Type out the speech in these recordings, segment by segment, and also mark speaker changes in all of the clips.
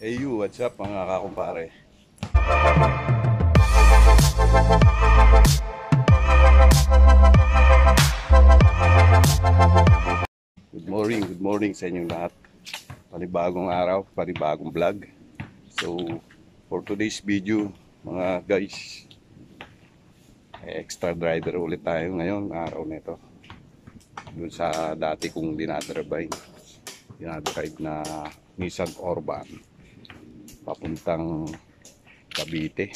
Speaker 1: Hey you, what's up mga kakumpare? Good morning sa inyong lahat. Panibagong araw, panibagong vlog. So, for today's video, mga guys, extra driver ulit tayo ngayon, araw nito. Doon sa dati kong dinadrive na Nissan Orban papuntang Cavite.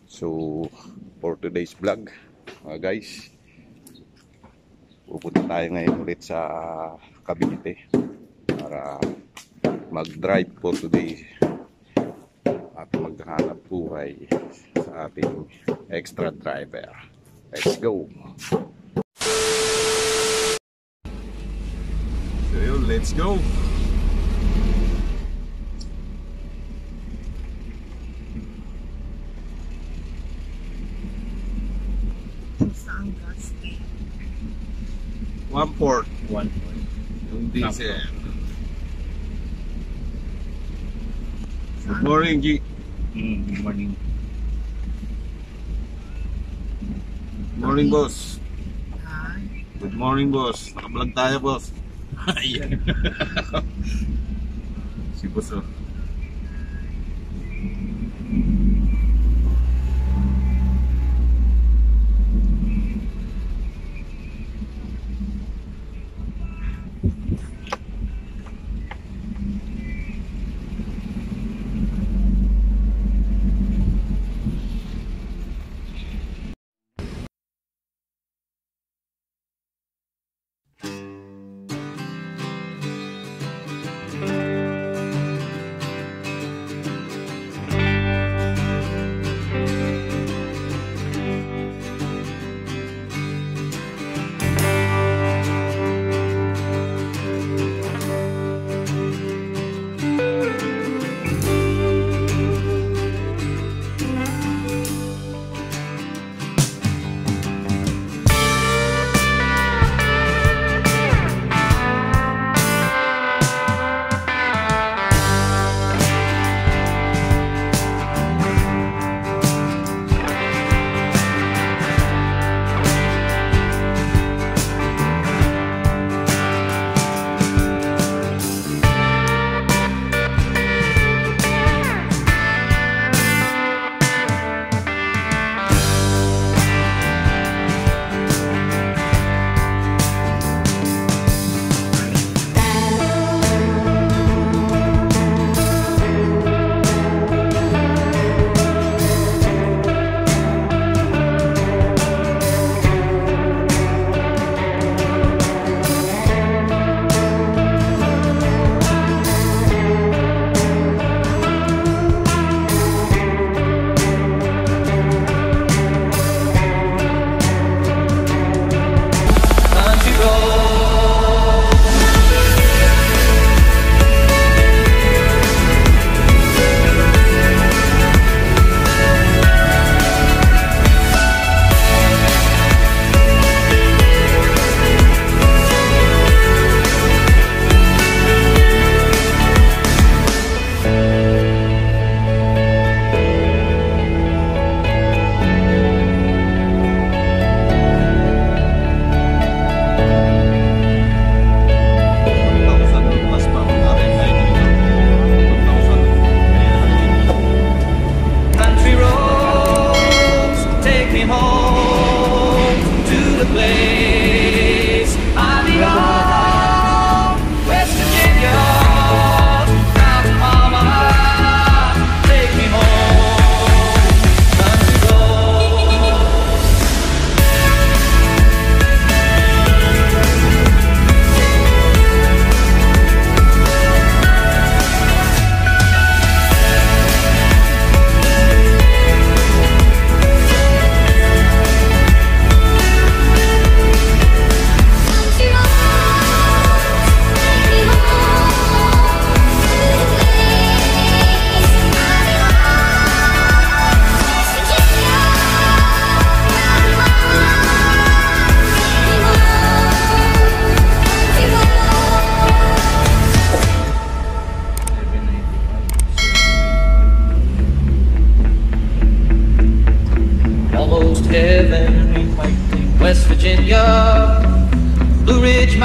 Speaker 1: So for today's vlog mga guys, pupunta tayo ngayon ulit sa Cavite para mag-drive for today at maghanap buhay sa ating extra driver. Let's go! So yun, let's go!
Speaker 2: Saan gas?
Speaker 1: 1/4
Speaker 3: 1
Speaker 1: yung diesel. Good morning, G.
Speaker 3: Good morning.
Speaker 1: Good morning, boss.
Speaker 2: Ay,
Speaker 1: Good morning, boss. Nakablog tayo, boss.
Speaker 3: Ayan.
Speaker 1: Si boss, oh.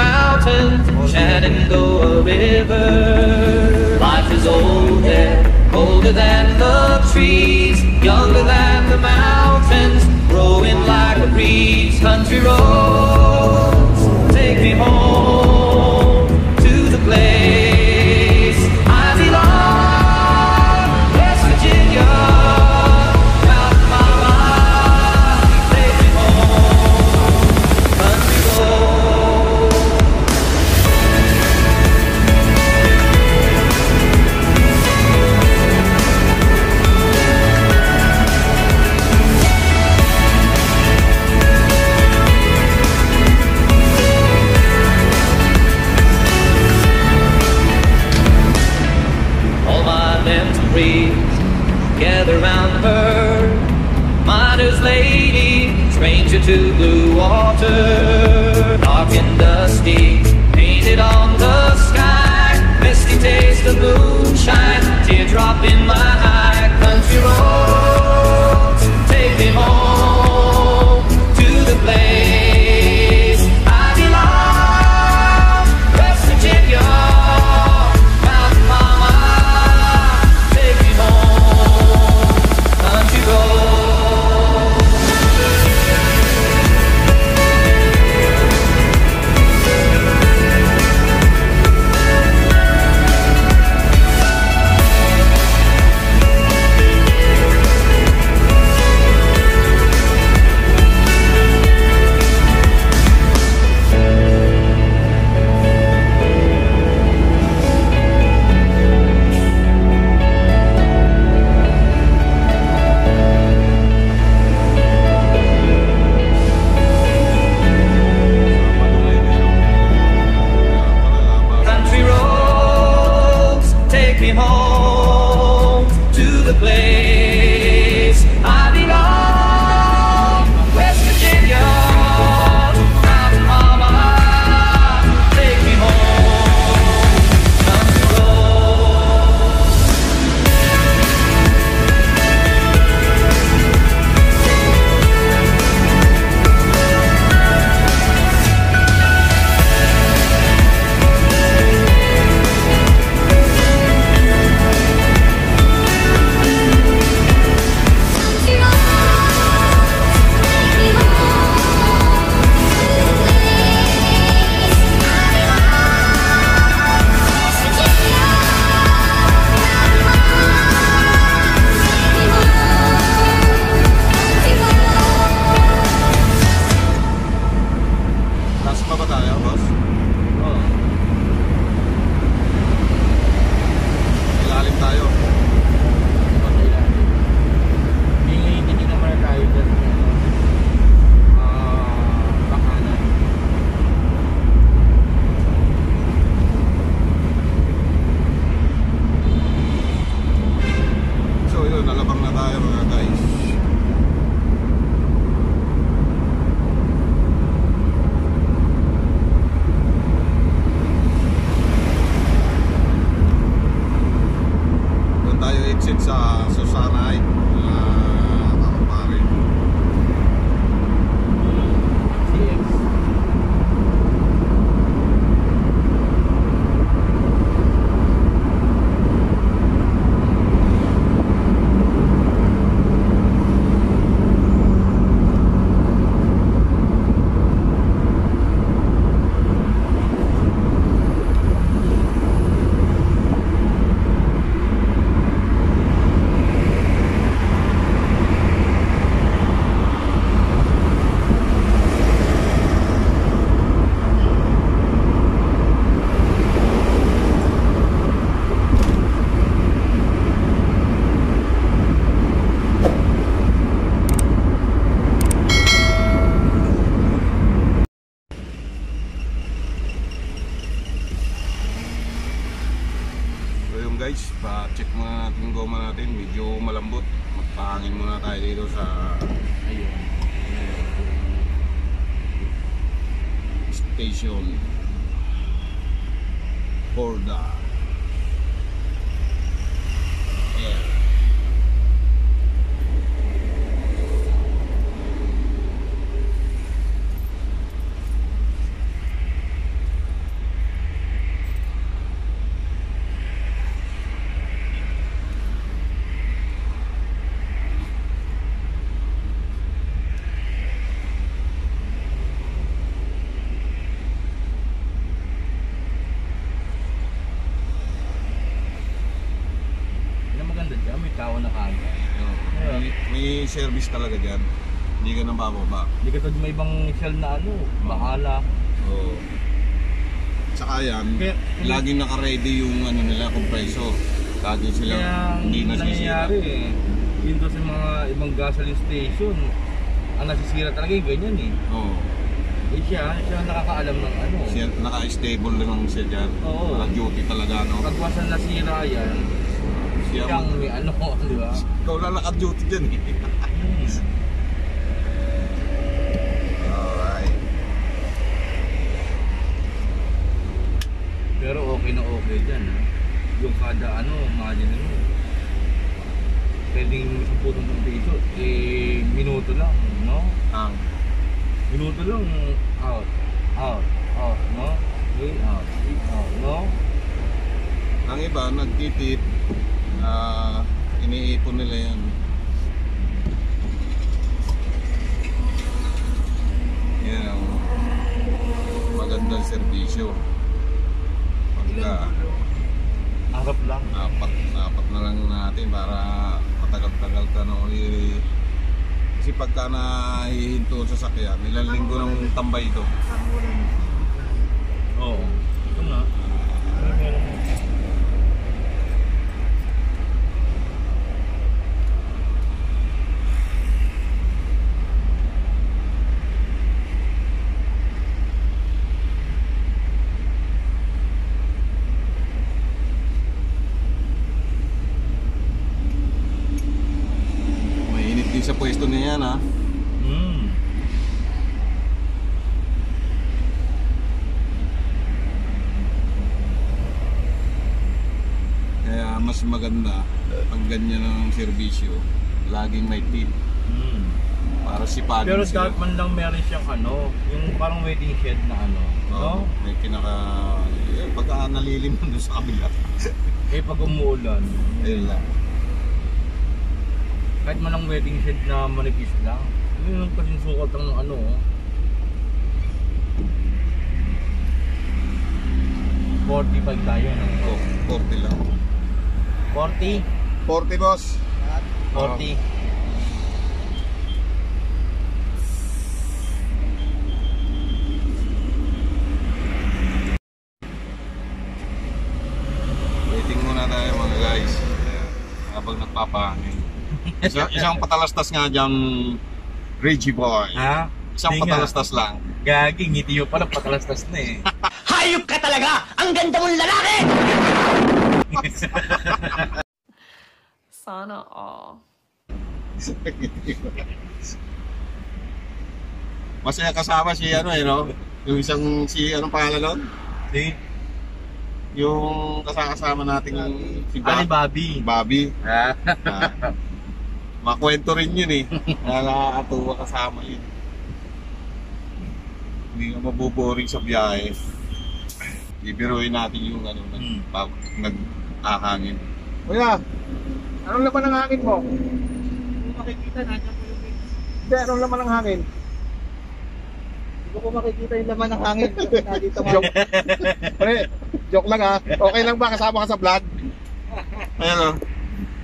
Speaker 4: mountains, Shenandoah River. Life is older, older than the trees, younger than the mountains, growing like a breeze. Country roads, take me home to the place I belong, West Virginia. Mountain mama, take me home, country roads. All my memories gather round her, miner's lady, stranger to blue water. Dark and dusty, painted on the sky, misty taste of moonshine, teardrop in my eye. Country roads, take me home to the place I belong, West Virginia. Mountain mama, take me home, country roads. Country roads, take me home to the place I belong, West Virginia. Mountain mama, take me home, country roads.
Speaker 1: Last pa ba tayo, boss? Ilalim tayo.
Speaker 3: Hindi naman tayo dyan. Bakanan.
Speaker 1: So yun, nalabang na tayo mga guys. Doon tayo exit sa Susana Heights. Pare. Guys, pa-check muna natin yung goma natin, medyo malambot. Magpahangin muna tayo dito sa station Borda. Yeah.
Speaker 3: ikaw na kagad.
Speaker 1: May service talaga dyan. Hindi ka nang bababa.
Speaker 3: Hindi ka may ibang shell na ano, bahala.
Speaker 1: Oo. Saka yan, laging naka-ready yung ano nila, compressor. Lagi silang
Speaker 3: Kaya
Speaker 1: hindi nasisira.
Speaker 3: nangyayari yun doon sa mga ibang gasoline station, ang nasisira talaga yung ganyan eh.
Speaker 1: Oo.
Speaker 3: Eh siya nakakaalam ng ano.
Speaker 1: Siya, naka-stable lang siya dyan.
Speaker 3: Oo.
Speaker 1: Naka-duty talaga, no?
Speaker 3: Pag wasan nasira yan, siyang may ano, di ba?
Speaker 1: Ikaw lang naka-duty dyan eh. Alright.
Speaker 3: Pero okay na okay dyan ha. Yung kada ano, imagine mo. Pwedeng 10 piso, eh minuto lang, no? Minuto lang, out, no? In, out, no?
Speaker 1: Ang iba, nagtitip, iniipon nila yan. Yan ang magandang serbisyo. Pagka
Speaker 3: Harap lang.
Speaker 1: apat na lang natin para matagal-tagal ka no. Kasi pagka nahihinto sa sakyan, ilang linggo ng tambay ito.
Speaker 3: Oo. Ito nga.
Speaker 1: Mainit din sa pwesto niya yan, ha. Kaya mas maganda pag ganyan ang serbisyo, laging may tip para sipadin
Speaker 3: Pero
Speaker 1: sila.
Speaker 3: dapat man lang meron siyang ano, yung parang wedding shed na ano, no?
Speaker 1: May pagka nalilim doon sa kabila.
Speaker 3: Eh pag umuulan,
Speaker 1: Ayun lang.
Speaker 3: kahit man lang wedding shed na manipis lang, yun kasi sukat ng ano. 45 tayo, no?
Speaker 1: 40 lang.
Speaker 3: 40?
Speaker 1: 40, boss.
Speaker 3: 40.
Speaker 1: Waiting muna tayo mga guys. Habang nagpapahangin. Isang patalastas nga dyan, Reggie Boy.
Speaker 3: Ha?
Speaker 1: Isang
Speaker 3: Hindi nga.
Speaker 1: patalastas lang.
Speaker 3: Gagi, ngiti yung pala patalastas na eh.
Speaker 4: Hayop ka talaga! Ang ganda mong lalaki!
Speaker 5: Sana all.
Speaker 1: Masaya kasama si ano eh, no? Yung isang anong pangalan nun?
Speaker 3: Si?
Speaker 1: Yung kasama nating si
Speaker 3: Ali Bobby.
Speaker 1: Bobby.
Speaker 3: Ha?
Speaker 1: Makwento rin yun eh. Nakakatuwa kasama yun. Hindi ka mabuboring sa biyahe. Ibiruin natin yung ano, nag-ahangin. Kuya, anong laman ng hangin mo?
Speaker 2: Kung makikita, nandiyan po yung mix.
Speaker 1: Hindi, anong laman ng hangin?
Speaker 2: Hindi ko makikita yung laman ng hangin. Dito nga.
Speaker 1: Joke. Pre, joke lang ha. Okay lang ba kasama ka sa vlog? Ayan o.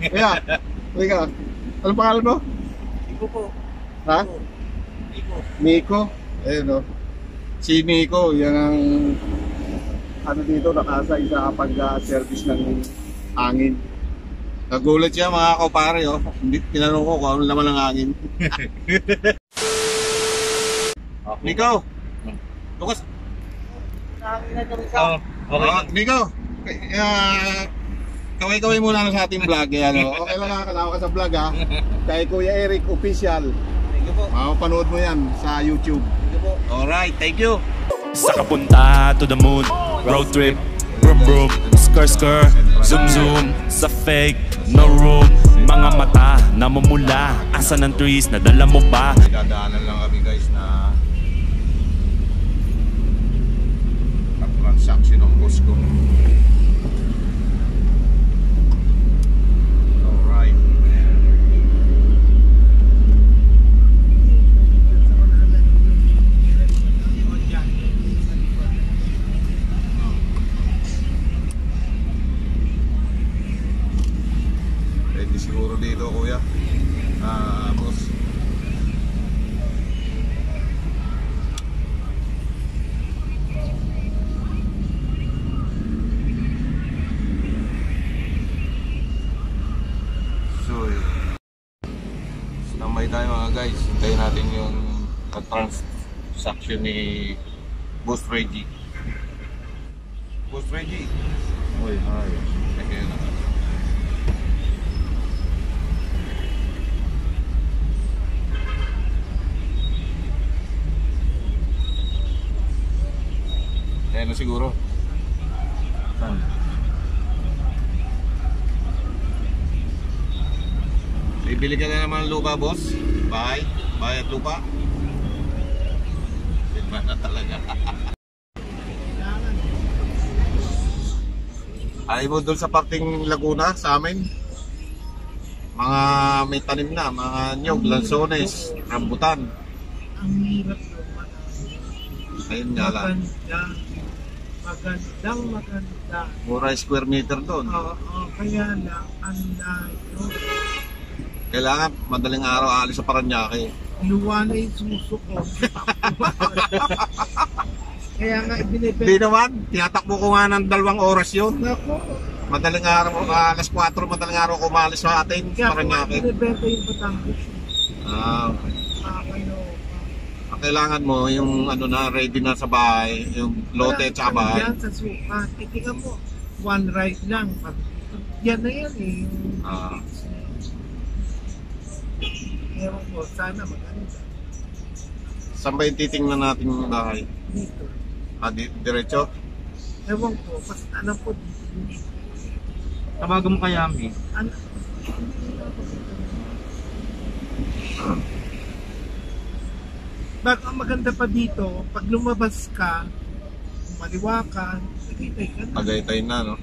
Speaker 1: Kuya, kuya, anong pangalan mo?
Speaker 2: Iko po.
Speaker 1: Ha?
Speaker 2: Iko.
Speaker 1: Nico. Ayun o. Si Nico, yan ang ano dito, nakasa isa pag-service ng hangin. Nagulat siya mga kapare, oh. Hindi tinanong ko kung anong laman ng hangin. Nico! Lukas!
Speaker 2: Hangin na kami sa...
Speaker 3: Oh, okay.
Speaker 1: Nico! Kaway-kaway muna sa ating vlog. Ano. Okay lang kasama ka sa vlog ha. Kay Kuya Eric Official.
Speaker 2: Thank you po.
Speaker 1: Mapapanood mo yan sa YouTube.
Speaker 2: Thank you po.
Speaker 1: Alright, thank you!
Speaker 6: Sa kapunta to the moon, road trip, brum brum, skr skr, zoom zoom, sa fake, no room, mga mata namumula, asa ng trees, nadala mo ba?
Speaker 1: Dadaanan lang kami guys na transaction ng boss ko. Alright. Ready Di siguro dito kuya. Boss. So, standby tayo mga guys. Hintayin natin yung transaction ni Boss Reggie. Boss Reggie. Uy, hi. Teka na. Ayan na siguro. Saan? Bibili ka na naman ng lupa, boss? Bahay? Bahay at lupa? Diba na talaga? Ay mo doon sa parting Laguna sa amin. Mga may tanim na, mga nyog, lansones, rambutan.
Speaker 2: Ang hirap naman.
Speaker 1: Ayun nga lang.
Speaker 2: Maganda.
Speaker 1: Mura square meter doon.
Speaker 2: Oo, kaya lang, ang layo.
Speaker 1: Kailangan madaling araw alis sa Paranaque.
Speaker 2: Luwa na yung suso ko. Kaya nga ibinibenta.
Speaker 1: Hindi naman, tinatakbo ko nga ng 2 oras yun.
Speaker 2: Nako.
Speaker 1: Madaling araw, alas 4, madaling araw kumalis sa atin sa
Speaker 2: Kaya kung
Speaker 1: Paranaque.
Speaker 2: ibinibenta yung Batangas.
Speaker 1: Okay.
Speaker 2: Ano,
Speaker 1: Ang kailangan mo, yung ano na, ready na sa bahay, yung lote at saka bahay.
Speaker 2: Yan sa sukat. Tingnan mo, one ride lang. Yan na yan eh. Ewan ko, sana maganda.
Speaker 1: Saan ba yung titingnan natin yung bahay?
Speaker 2: Dito.
Speaker 1: Diretso?
Speaker 2: Ewan ko, basta alam ko dito.
Speaker 3: Tabagan mo kaya, Mi.
Speaker 2: Ano? Baka maganda pa dito, pag lumabas ka, maliwa ka, nagitay ka na.
Speaker 1: Tagaytay na, no?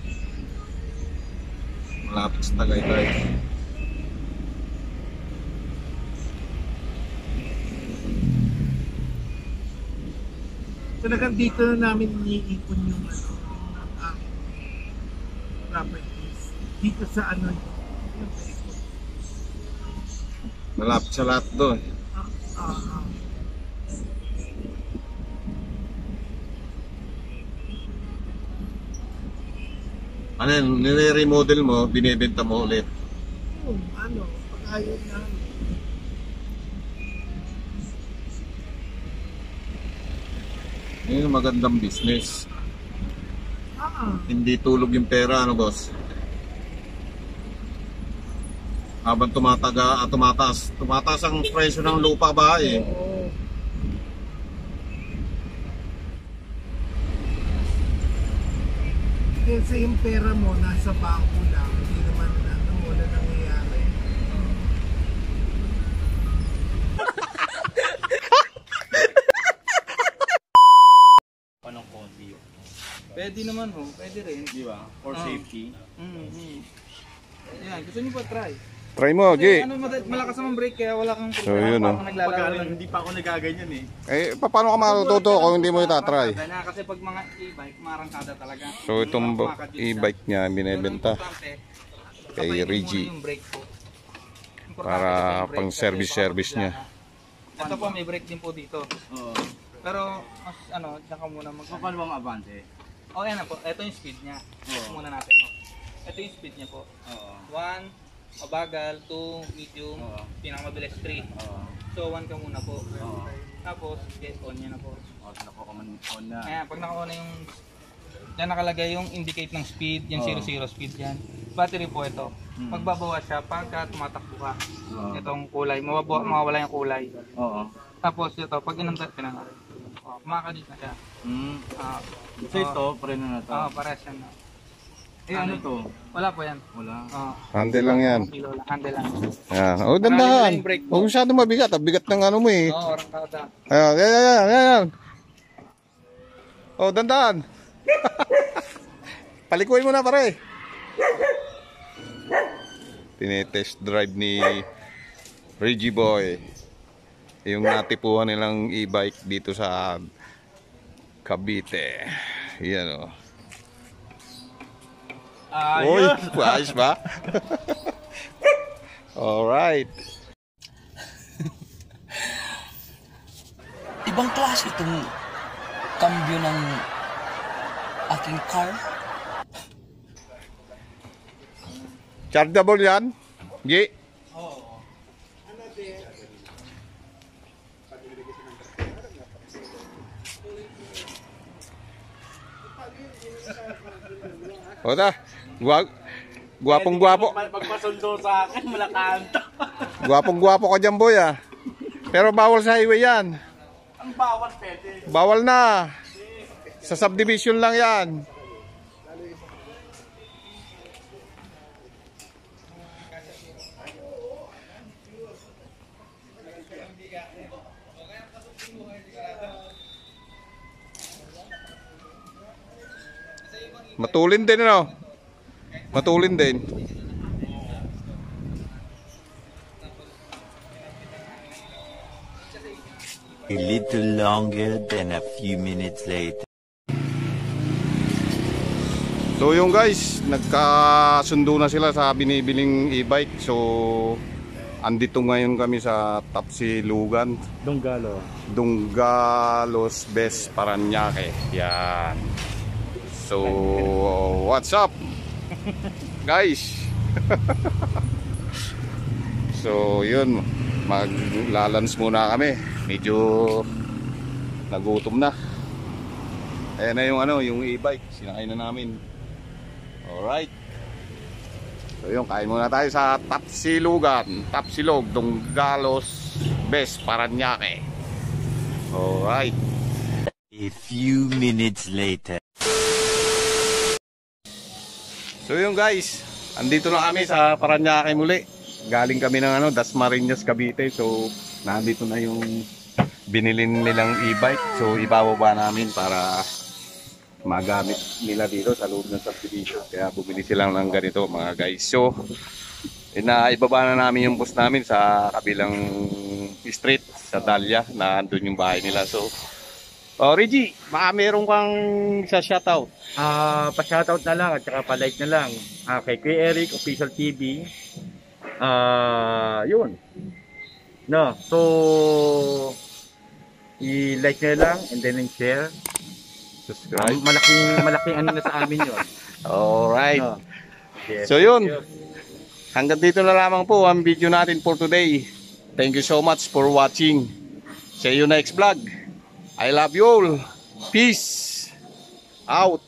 Speaker 1: Malapit sa Tagaytay.
Speaker 2: Talagang dito na namin iniipon yung properties. Dito sa ano yung ipon.
Speaker 1: Malapit sa lahat doon. Ano yun, nire-remodel mo, binibenta mo ulit.
Speaker 2: Yung ano, pag ayaw namin.
Speaker 1: Yun yung magandang business. Hindi tulog yung pera, ano boss? Habang tumataas ang presyo ng lupa ba eh.
Speaker 2: Oo. Kasi yung pera mo nasa bangko lang, hindi naman wala nangyayari.
Speaker 3: Anong konti yun?
Speaker 2: Pwede naman ho, pwede rin.
Speaker 3: Di ba? For safety.
Speaker 2: Yan, gusto niyo pa try?
Speaker 1: Try mo, G.
Speaker 2: Ano, malakas naman brake kaya wala kang
Speaker 1: So yun o.
Speaker 3: Hindi pa ako nagaganyan eh.
Speaker 1: Eh, paano ka matututo kung hindi mo itatry?
Speaker 2: Kasi pag mga e-bike, marangkada talaga.
Speaker 1: So itong e-bike niya binibenta kay Reggie para pang service niya.
Speaker 2: Ito po may brake din po dito.
Speaker 3: Oo.
Speaker 2: Pero mas ano, tsaka muna
Speaker 3: Paano bang abante?
Speaker 2: Oh, yan na po. Ito yung speed niya.
Speaker 3: Oo.
Speaker 2: Muna natin. Oh. Ito yung speed niya po.
Speaker 3: Oo.
Speaker 2: 1, mabagal, 2, medium,
Speaker 3: Oo.
Speaker 2: pinakamabilis 3.
Speaker 3: Oo.
Speaker 2: So 1 ka muna po.
Speaker 3: Oo.
Speaker 2: Tapos, get on niya na po.
Speaker 3: On na.
Speaker 2: Ayan, pag naka-on na yung yan nakalagay yung indicate ng speed, yung 00 speed yan. Battery po ito. Magbabawas siya pagka tumatakbo ka. Itong kulay, mawawala yung kulay.
Speaker 3: Oo.
Speaker 2: Tapos ito, pag inantat ka na, kumakadit na siya.
Speaker 3: So ito, pre na to.
Speaker 2: Parehas yan.
Speaker 3: Eh ano to?
Speaker 2: Wala po yan.
Speaker 3: Wala.
Speaker 1: Handle lang yan.
Speaker 2: Kilo lang, handle lang.
Speaker 1: Yan. Oh, dandahan. Huwag masyadong mabigat. Ang bigat ng ano mo eh.
Speaker 2: Orang kada.
Speaker 1: Ayan. Oh, dandahan. Palikuin mo na pare. Tinetest drive ni Reggie Boy yung natipuhan nilang e-bike dito sa Cavite. Yan o. Uy, ayos ba? Alright.
Speaker 5: Ibang klase itong cambio ng aking car.
Speaker 1: Chargeable yan? Gi? O ta, gwapong-gwapo.
Speaker 3: Pagpasundo sa akin, malakanta.
Speaker 1: Gwapong-gwapo ka dyan, boy, ah. Pero bawal sa highway yan.
Speaker 3: Ang bawal pwede.
Speaker 1: Bawal na. Sa subdivision lang yan. Matulin din, ano? Matulin din.
Speaker 7: A little longer than a few minutes later.
Speaker 1: So yung guys, nagkasundo na sila sa binibiling e-bike. So andito ngayon kami sa Tapsilugan, Dungalos Best Paranaque. Yan. So what's up guys? So yun, maglalans muna kami. Medyo nagutom na. Ayan na yung ano, yung e-bike, sinakay na namin. Alright. So yun, kain muna tayo sa Tapsilugan, Tapsilog, Dungalos Best Paranaque. Alright.
Speaker 7: A few minutes later.
Speaker 1: So yun guys, andito na kami sa Paranaque muli. Galing kami ng ano, Dasmariñas, Cavite. So nandito na yung binilin nilang e-bike. So ibababa namin para magamit nila dito sa loob ng subdivision. Kaya bumili silang ng ganito mga guys. So ibaba na namin yung bus namin sa kabilang street sa Dahlia na andun yung bahay nila. So Reggie, baka meron kang isa shoutout.
Speaker 3: Pa-shoutout na lang at saka pa-like na lang. Kay Kuya Eric, Official TV. Yun. No, so i-like na lang and then share.
Speaker 1: Subscribe.
Speaker 3: Malaking ano na sa amin yun.
Speaker 1: Alright.
Speaker 3: No. Yes.
Speaker 1: So yun, hanggang dito na lamang po ang video natin for today. Thank you so much for watching. See you next vlog. I love you all. Peace out.